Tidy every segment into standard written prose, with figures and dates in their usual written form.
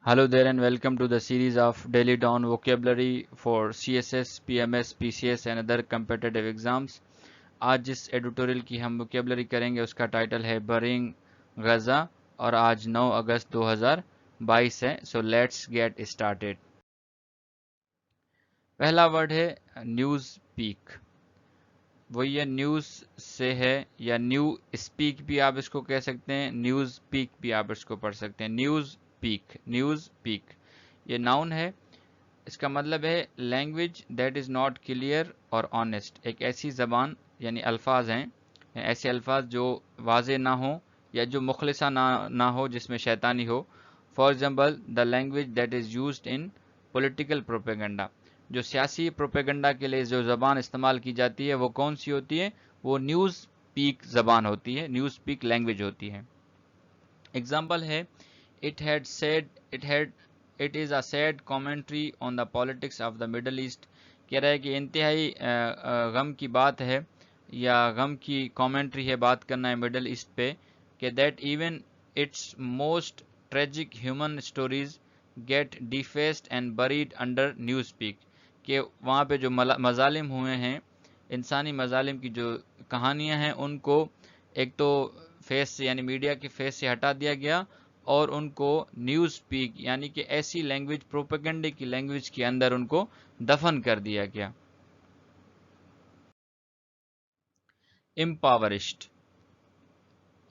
Hello there and welcome to the series of Daily Dawn Vocabulary for CSS, PMS, PCS and other competitive exams. आज जिस editorial की हम vocabulary करेंगे उसका title है बरिंग गजा और आज 9 अगस्त 2022 है. So let's get started. पहला वर्ड है न्यूज़ पीक. वो ये न्यूज़ से है या न्यू स्पीक भी आप इसको कह सकते हैं, न्यूज़ पीक भी आप इसको पढ़ सकते हैं. न्यूज़ पीक ये नाउन है. इसका मतलब है language that is not clear और ऑनेस्ट. एक ऐसी ज़बान यानी अल्फाज हैं, ऐसे अल्फाज जो वाज़े ना हो या जो मुखलिसा ना हो, जिसमें शैतानी हो. For example the language that is used in political propaganda. जो सियासी प्रोपेगेंडा के लिए जो ज़बान इस्तेमाल की जाती है वो कौन सी होती है? वो न्यूज़ पीक ज़बान होती है, न्यूज़ पीक लैंग्वेज होती है. एग्जाम्पल है it is a sad commentary on the politics of the middle east. कह रहा है कि इंतहाई गम की बात है या गम की कॉमेंट्री है, बात करना है मिडल ईस्ट पे, कि that even its most tragic human stories get defaced and buried under news speak. कि वहाँ पे जो मजालिम हुए हैं, इंसानी मजालिम की जो कहानियाँ हैं, उनको एक तो फेस से यानी मीडिया के फेस से हटा दिया गया और उनको न्यूज़ स्पीक यानी कि ऐसी लैंग्वेज, प्रोपेगेंडे की लैंग्वेज के अंदर उनको दफन कर दिया गया.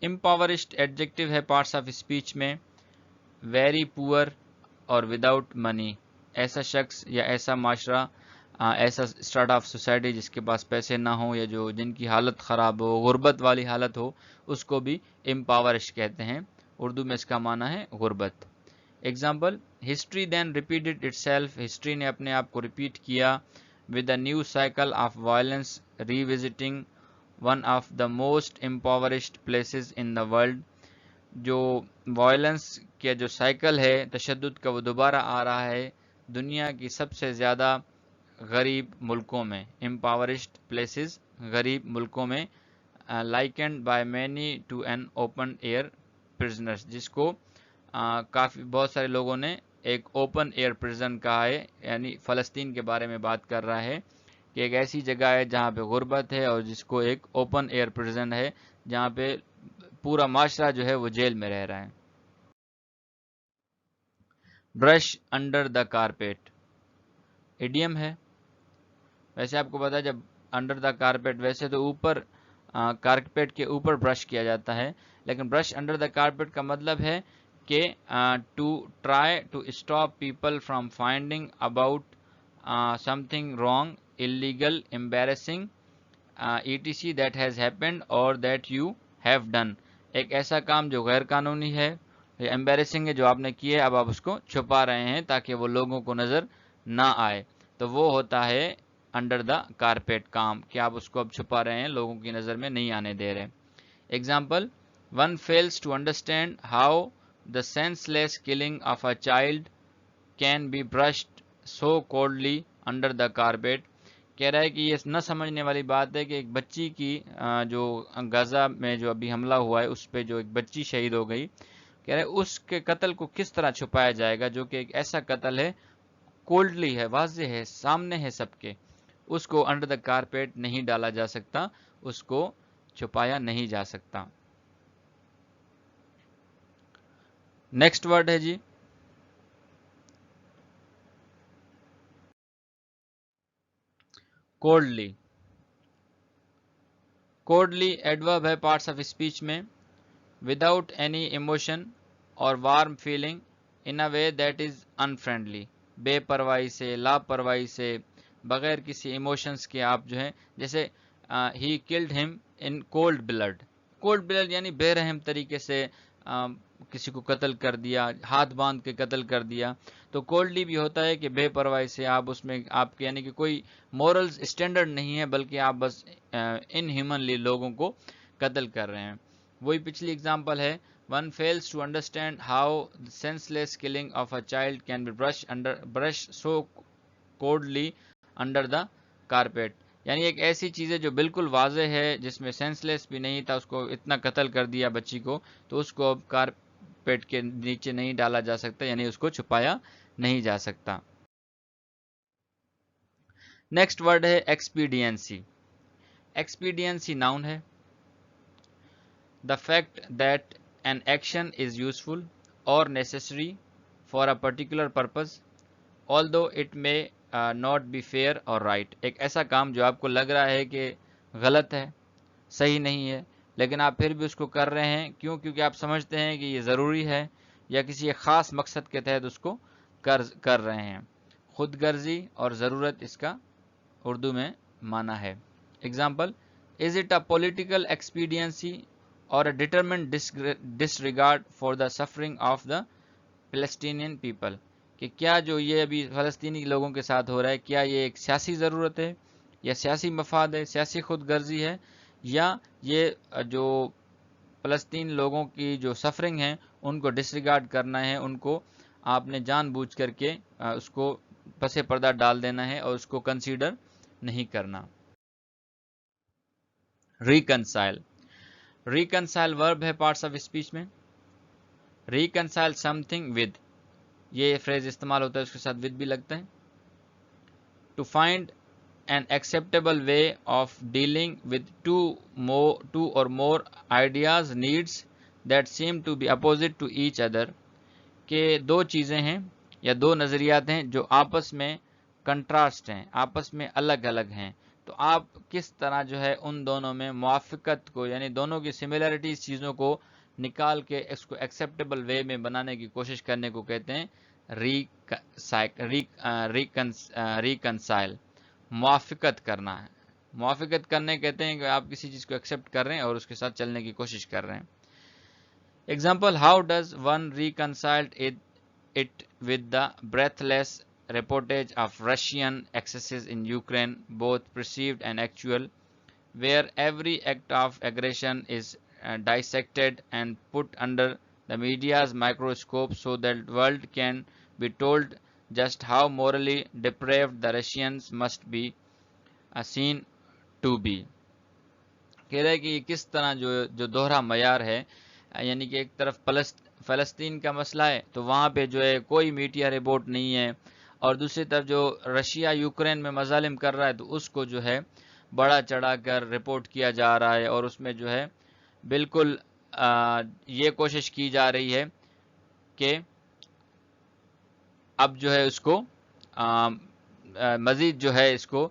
इम्पावरिश्ड एडजेक्टिव है पार्ट्स ऑफ स्पीच में. वेरी पुअर और विदाउट मनी. ऐसा शख्स या ऐसा माशरा, ऐसा स्टार्ट ऑफ सोसाइटी जिसके पास पैसे ना हो या जो जिनकी हालत ख़राब हो, गुर्बत वाली हालत हो, उसको भी इम्पावरिश कहते हैं. उर्दू में इसका माना है गुर्बत. Example history then repeated itself. History ने अपने आप को रिपीट किया. With a new cycle of violence revisiting one of the most impoverished places in the world. जो वायलेंस के जो साइकिल है तशद्दुद का, वो दोबारा आ रहा है दुनिया की सबसे ज़्यादा गरीब मुल्कों में. इम्पावरिश्ड प्लेसेस गरीब मुल्कों में. Likened by many to an open air prisoners, जिसको काफ़ी बहुत सारे लोगों ने एक ओपन एयर प्रिजन कहा है. यानी फ़लस्तीन के बारे में बात कर रहा है कि एक ऐसी जगह है जहाँ पे गुर्बत है और जिसको एक ओपन एयर प्रिजन है, जहाँ पे पूरा माशरा जो है वो जेल में रह रहा है. Brush under the carpet idiom है. वैसे आपको पता है जब अंडर द कारपेट, वैसे तो ऊपर कारपेट के ऊपर ब्रश किया जाता है, लेकिन ब्रश अंडर द कारपेट का मतलब है कि to try to stop people from finding about something wrong, illegal, embarrassing, etc that has happened or that you have done. एक ऐसा काम जो गैर कानूनी है या एम्बैरेसिंग है जो आपने किया है, अब आप उसको छुपा रहे हैं ताकि वो लोगों को नज़र ना आए, तो वो होता है अंडर द कारपेट काम, कि आप उसको अब छुपा रहे हैं, लोगों की नज़र में नहीं आने दे रहे. Example one fails to understand how the senseless killing of a child can be brushed so coldly under the carpet. कह रहा है कि ये न समझने वाली बात है कि एक बच्ची की जो गजा में जो अभी हमला हुआ है उस पर जो एक बच्ची शहीद हो गई, कह रहे हैं उसके कत्ल को किस तरह छुपाया जाएगा, जो कि एक ऐसा कत्ल है, कोल्डली है, वाज़े है, सामने है सबके, उसको अंडर द कारपेट नहीं डाला जा सकता, उसको छुपाया नहीं जा सकता. नेक्स्ट वर्ड है जी कोल्डली. कोल्डली एडवर्ब है पार्ट्स ऑफ स्पीच में. विदाउट एनी इमोशन और warm feeling in a way that is unfriendly. बेपरवाही से, लापरवाही से, बगैर किसी इमोशंस के आप जो है, जैसे he killed him in cold blood. Cold blood यानी बेरहम तरीके से किसी को कत्ल कर दिया, हाथ बांध के कत्ल कर दिया. तो कोल्डली भी होता है कि बेपरवाही से, आप उसमें आपके यानी कि कोई मॉरल्स स्टैंडर्ड नहीं है, बल्कि आप बस इनह्यूमनली लोगों को कत्ल कर रहे हैं. वही पिछली एग्जांपल है, one fails to understand how the senseless killing of a child can be brush so coldly under the carpet. यानी एक ऐसी चीज़ है जो बिल्कुल वाजे है, जिसमें सेंसलेस भी नहीं था, उसको इतना कत्ल कर दिया बच्ची को, तो उसको अब کارپیٹ کے نیچے نہیں ڈالا جا سکتا، یعنی اس کو چھپایا نہیں جا سکتا۔ نیکسٹ ورڈ ہے ایکسپیڈینسی۔ ایکسپیڈینسی ناؤن ہے، the fact that an action is useful or necessary for a particular purpose although it may not be fair or right۔ ایک ایسا کام جو آپ کو لگ رہا ہے کہ غلط ہے، صحیح نہیں ہے، لیکن آپ پھر بھی اس کو کر رہے ہیں، کیوں؟ کیونکہ آپ سمجھتے ہیں کہ یہ ضروری ہے یا کسی ایک خاص مقصد کے تحت اس کو کر رہے ہیں۔ خود غرضی اور ضرورت اس کا اردو میں معنی ہے۔ Example: is it a political expediency or a determined disregard for the suffering of the Palestinian people؟ کہ کیا جو یہ ابھی فلسطینی لوگوں کے ساتھ ہو رہا ہے، کیا یہ ایک سیاسی ضرورت ہے یا سیاسی مفاد ہے، سیاسی خود غرضی ہے، یا یہ جو فلسطین لوگوں کی جو سفرنگ ہیں ان کو ڈس ریگارڈ کرنا ہے، ان کو آپ نے جان بوجھ کر کے اس کو پس پردہ ڈال دینا ہے اور اس کو کنسیڈر نہیں کرنا۔ ریکنسائل۔ ریکنسائل ورب ہے پارٹس آف اسپیچ میں۔ ریکنسائل سم تھنگ ود، یہ فریز استعمال ہوتا ہے، اس کے ساتھ ود بھی لگتا ہے۔ To find an acceptable way of dealing with two or more ideas needs that seem to be opposite to each other، کہ دو چیزیں ہیں یا دو نظریات ہیں جو آپس میں کنٹراسٹ ہیں، آپس میں الگ الگ ہیں، تو آپ کس طرح جو ہے ان دونوں میں موافقت کو، یعنی دونوں کی سملیرٹیز چیزوں کو نکال کے اس کو ایکسیپٹیبل وے میں بنانے کی کوشش کرنے کو کہتے ہیں ریکنسائل۔ موافقت کرنا ہے، موافقت کرنے کہتے ہیں کہ آپ کسی چیز کو ایکسیپٹ کر رہے ہیں اور اس کے ساتھ چلنے کی کوشش کر رہے ہیں۔ Example: how does one reconcile it with the breathless reportage of Russian excesses in Ukraine, both perceived and actual, where every act of aggression is dissected and put under the media's microscope so that the world can be told just how morally depraved the Russians must be seen to be۔ کہہ رہے کہ یہ کس طرح جو دوہرا معیار ہے، یعنی کہ ایک طرف فلسطین کا مسئلہ ہے تو وہاں پہ جو ہے کوئی میڈیا رپورٹ نہیں ہے، اور دوسری طرف جو رشیا یوکرین میں مظالم کر رہا ہے تو اس کو جو ہے بڑا چڑھا کر رپورٹ کیا جا رہا ہے، اور اس میں جو ہے بالکل یہ کوشش کی جا رہی ہے کہ اب جو ہے اس کو مزید جو ہے اس کو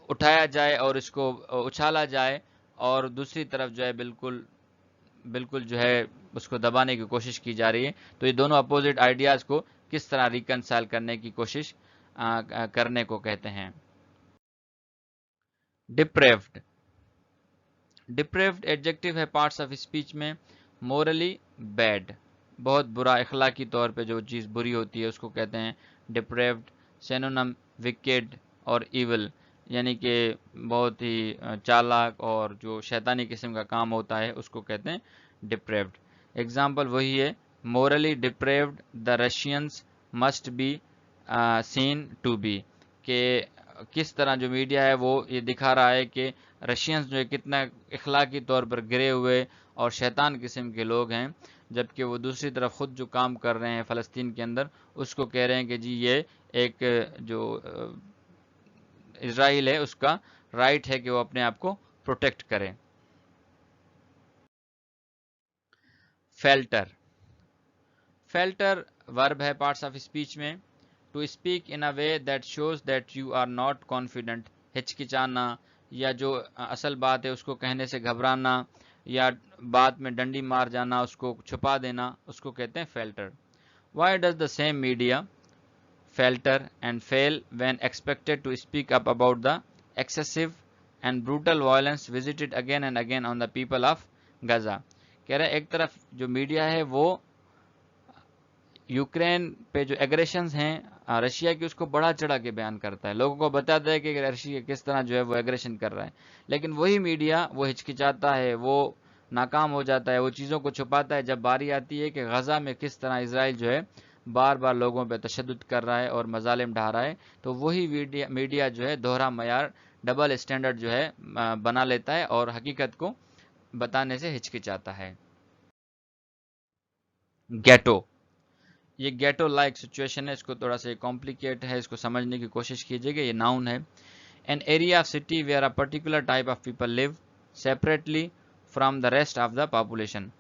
اٹھایا جائے اور اس کو اچھالا جائے، اور دوسری طرف جو ہے بالکل جو ہے اس کو دبانے کی کوشش کی جا رہی ہے۔ تو یہ دونوں اپوزٹ آئیڈیاز کو کس طرح ریکنسائل کرنے کی کوشش کرنے کو کہتے ہیں۔ ڈپریوڈ۔ ڈپریوڈ ایڈجیکٹو ہے پارٹس آف اسپیچ میں، مورلی بیڈ، بہت برا، اخلاقی طور پہ جو چیز بری ہوتی ہے اس کو کہتے ہیں ڈپریوڈ۔ سینونم: وکیڈ اور ایول، یعنی کہ بہت ہی چالاک اور جو شیطانی قسم کا کام ہوتا ہے اس کو کہتے ہیں ڈپریوڈ۔ ایگزامپل وہی ہے، morally deprived the Russians must be seen to be, کہ کس طرح جو میڈیا ہے وہ یہ دکھا رہا ہے کہ رشینز جو ہے کتنا اخلاقی طور پر گرے ہوئے اور شیطان قسم کے لوگ ہیں، جبکہ وہ دوسری طرف خود جو کام کر رہے ہیں فلسطین کے اندر اس کو کہہ رہے ہیں کہ جی یہ ایک جو اسرائیل ہے اس کا رائٹ ہے کہ وہ اپنے آپ کو پروٹیکٹ کرے۔ فیلٹر۔ فیلٹر ورب ہے پارٹس آف اسپیچ میں، to speak in a way that shows that you are not confident, ہچکچانا یا جو اصل بات ہے اس کو کہنے سے گھبرانا یا بات میں ڈنڈی مار جانا، اس کو چھپا دینا، اس کو کہتے ہیں falter. Why does the same media falter and fail when expected to speak up about the excessive and brutal violence visited again and again on the people of Gaza؟ کہہ رہے ایک طرف جو میڈیا ہے وہ یوکرین پہ جو ایگریشنز ہیں رشیا کی اس کو بڑا چڑھا کے بیان کرتا ہے، لوگوں کو بتاتا ہے کہ رشیا کس طرح جو ہے وہ ایگریشن کر رہا ہے، لیکن وہی میڈیا وہ ہچکچاتا ہے، وہ ناکام ہو جاتا ہے، وہ چیزوں کو چھپاتا ہے جب باری آتی ہے کہ غزہ میں کس طرح اسرائیل جو ہے بار بار لوگوں پہ تشدد کر رہا ہے اور مظالم ڈھا رہا ہے، تو وہی میڈیا جو ہے دوہرا معیار، ڈبل اسٹینڈرڈ جو ہے بنا لیتا ہے اور حقیقت کو بتانے سے ہچکچاتا ہے۔ गेटो, ये गेटो लाइक सिचुएशन है, इसको थोड़ा सा कॉम्प्लिकेट है, इसको समझने की कोशिश कीजिएगा। ये नाउन है। An area of city where a particular type of people live separately from the rest of the population,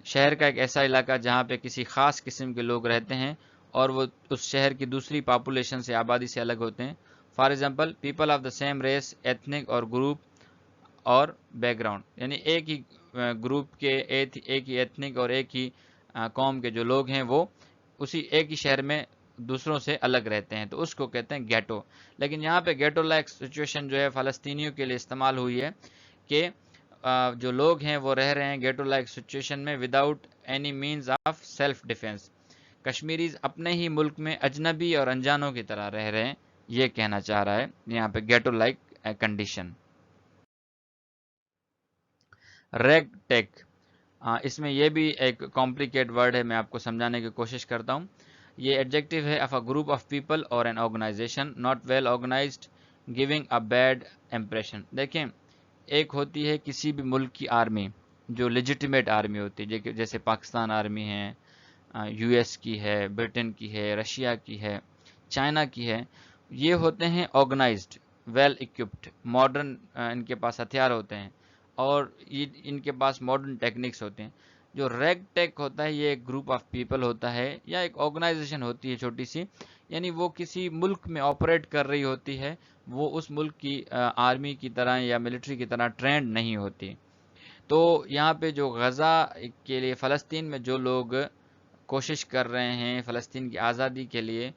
शहर का एक ऐसा इलाका जहाँ पे किसी खास किस्म के लोग रहते हैं और वो उस शहर की दूसरी पॉपुलेशन से, आबादी से अलग होते हैं। For example, people of the same race, ethnic और ग्रुप और बैकग्राउंड, यानी एक ही ग्रुप के, एक ही एथनिक और एक ही कौम के जो लोग हैं वो उसी एक ही शहर में दूसरों से अलग रहते हैं, तो उसको कहते हैं गेटो। लेकिन यहाँ पे गेटो लाइक सिचुएशन जो है फ़लस्तीनियों के लिए इस्तेमाल हुई है कि जो लोग हैं वो रह रहे हैं गेटो लाइक सिचुएशन में without any means of self defence, Kashmiris अपने ही मुल्क में अजनबी और अनजानों की तरह रह रहे हैं, ये कहना चाह रहा है यहाँ पे गेटो लाइक कंडीशन। रेग टेक, इसमें यह भी एक कॉम्प्लिकेट वर्ड है, मैं आपको समझाने की कोशिश करता हूँ। ये एडजेक्टिव है of a group of people और an organisation not well organised giving a bad impression. देखें, एक होती है किसी भी मुल्क की आर्मी जो लेजिटिमेट आर्मी होती है, जैसे पाकिस्तान आर्मी है, यूएस की है, ब्रिटेन की है, रशिया की है, चाइना की है। ये होते हैं ऑर्गेनाइज्ड, वेल इक्विप्ड, मॉडर्न इनके पास हथियार होते हैं और ये इनके पास मॉडर्न टेक्निक्स होते हैं। जो रेग टेक होता है ये एक ग्रुप ऑफ पीपल होता है या एक ऑर्गेनाइजेशन होती है छोटी सी, यानी वो किसी मुल्क में ऑपरेट कर रही होती है, वो उस मुल्क की आर्मी की तरह या मिलिट्री की तरह ट्रेंड नहीं होती। तो यहाँ पे जो गज़ा के लिए फ़लस्तीन में जो लोग कोशिश कर रहे हैं फ़लस्तीन की आज़ादी के लिए,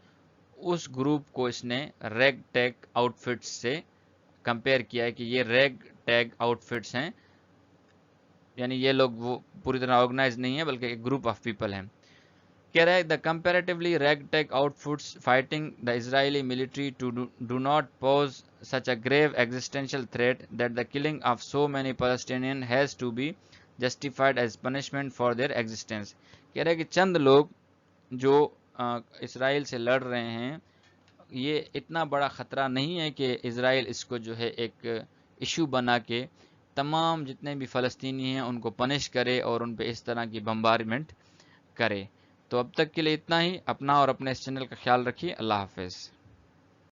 उस ग्रुप को इसने रेग टैग आउटफिट्स से कंपेयर किया है कि ये रेग टैग आउटफिट्स हैं, यानी ये लोग वो पूरी तरह ऑर्गेनाइज नहीं है बल्कि एक ग्रुप ऑफ पीपल हैं। कह रहा है the comparatively ragtag outfits fighting the Israeli military to do not pose such a grave existential threat that the killing of so many Palestinian has to be justified as punishment for their existence. कह रहा है कि चंद लोग जो Israel से लड़ रहे हैं, ये इतना बड़ा ख़तरा नहीं है कि इसराइल इसको जो है एक इशू बना के तमाम जितने भी फ़लस्तीनी हैं उनको पनिश करे और उन पे इस तरह की बम्बारमेंट करे। तो अब तक के लिए इतना ही। अपना और अपने इस चैनल का ख्याल रखिए। अल्लाह हाफ़िज़।